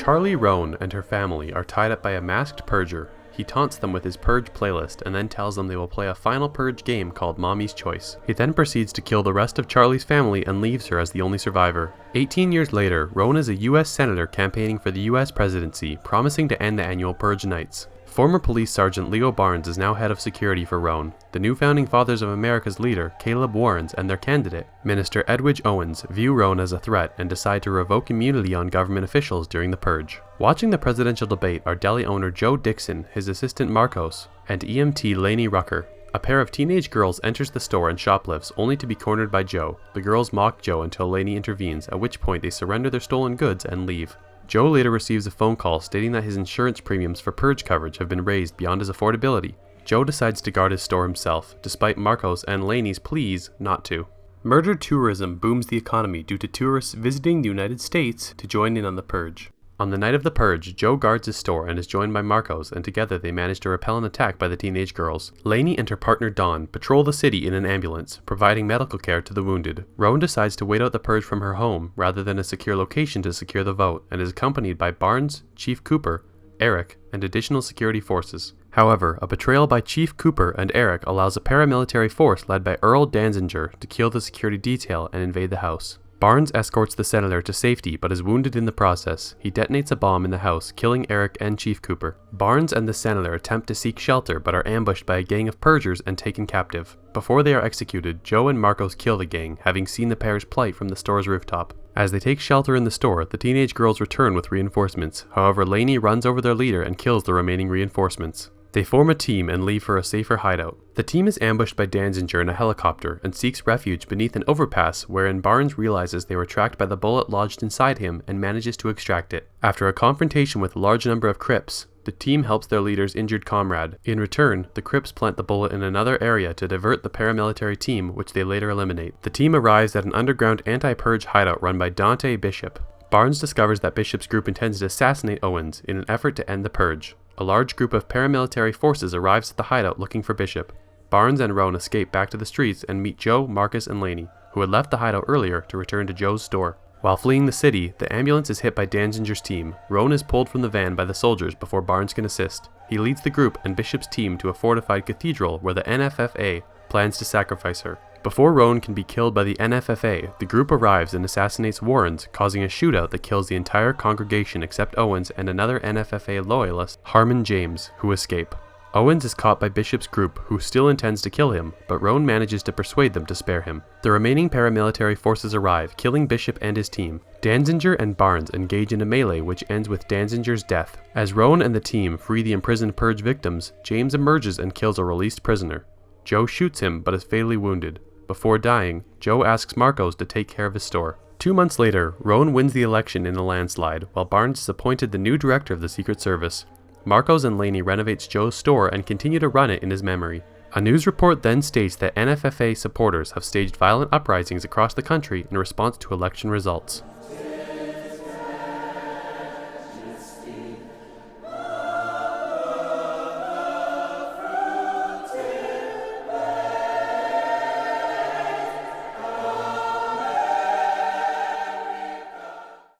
Charlie Roan and her family are tied up by a masked purger. He taunts them with his Purge playlist and then tells them they will play a final Purge game called Mommy's Choice. He then proceeds to kill the rest of Charlie's family and leaves her as the only survivor. 18 years later, Roan is a US Senator campaigning for the US presidency, promising to end the annual Purge nights. Former Police Sergeant Leo Barnes is now head of security for Roan. The new Founding Fathers of America's leader, Caleb Warrens, and their candidate, Minister Edwidge Owens, view Roan as a threat and decide to revoke immunity on government officials during the Purge. Watching the presidential debate are deli owner Joe Dixon, his assistant Marcos, and EMT Lainey Rucker. A pair of teenage girls enters the store and shoplifts, only to be cornered by Joe. The girls mock Joe until Lainey intervenes, at which point they surrender their stolen goods and leave. Joe later receives a phone call stating that his insurance premiums for Purge coverage have been raised beyond his affordability. Joe decides to guard his store himself, despite Marcos and Lainey's pleas not to. Murder tourism booms the economy due to tourists visiting the United States to join in on the Purge. On the night of the Purge, Joe guards his store and is joined by Marcos, and together they manage to repel an attack by the teenage girls. Lainey and her partner Dawn patrol the city in an ambulance, providing medical care to the wounded. Roan decides to wait out the Purge from her home, rather than a secure location to secure the vote, and is accompanied by Barnes, Chief Cooper, Eric, and additional security forces. However, a betrayal by Chief Cooper and Eric allows a paramilitary force led by Earl Danzinger to kill the security detail and invade the house. Barnes escorts the senator to safety but is wounded in the process. He detonates a bomb in the house, killing Eric and Chief Cooper. Barnes and the senator attempt to seek shelter but are ambushed by a gang of purgers and taken captive. Before they are executed, Joe and Marcos kill the gang, having seen the pair's plight from the store's rooftop. As they take shelter in the store, the teenage girls return with reinforcements. However, Lainey runs over their leader and kills the remaining reinforcements. They form a team and leave for a safer hideout. The team is ambushed by Danzinger in a helicopter and seeks refuge beneath an overpass, wherein Barnes realizes they were tracked by the bullet lodged inside him and manages to extract it. After a confrontation with a large number of Crips, the team helps their leader's injured comrade. In return, the Crips plant the bullet in another area to divert the paramilitary team, which they later eliminate. The team arrives at an underground anti-Purge hideout run by Dante Bishop. Barnes discovers that Bishop's group intends to assassinate Owens in an effort to end the Purge. A large group of paramilitary forces arrives at the hideout looking for Bishop. Barnes and Roan escape back to the streets and meet Joe, Marcus, and Lainey, who had left the hideout earlier to return to Joe's store. While fleeing the city, the ambulance is hit by Danzinger's team. Roan is pulled from the van by the soldiers before Barnes can assist. He leads the group and Bishop's team to a fortified cathedral where the NFFA plans to sacrifice her. Before Roan can be killed by the NFFA, the group arrives and assassinates Warrens, causing a shootout that kills the entire congregation except Owens and another NFFA loyalist, Harmon James, who escape. Owens is caught by Bishop's group, who still intends to kill him, but Roan manages to persuade them to spare him. The remaining paramilitary forces arrive, killing Bishop and his team. Danzinger and Barnes engage in a melee which ends with Danzinger's death. As Roan and the team free the imprisoned Purge victims, James emerges and kills a released prisoner. Joe shoots him but is fatally wounded. Before dying, Joe asks Marcos to take care of his store. 2 months later, Roan wins the election in a landslide, while Barnes is appointed the new director of the Secret Service. Marcos and Lainey renovates Joe's store and continue to run it in his memory. A news report then states that NFFA supporters have staged violent uprisings across the country in response to election results.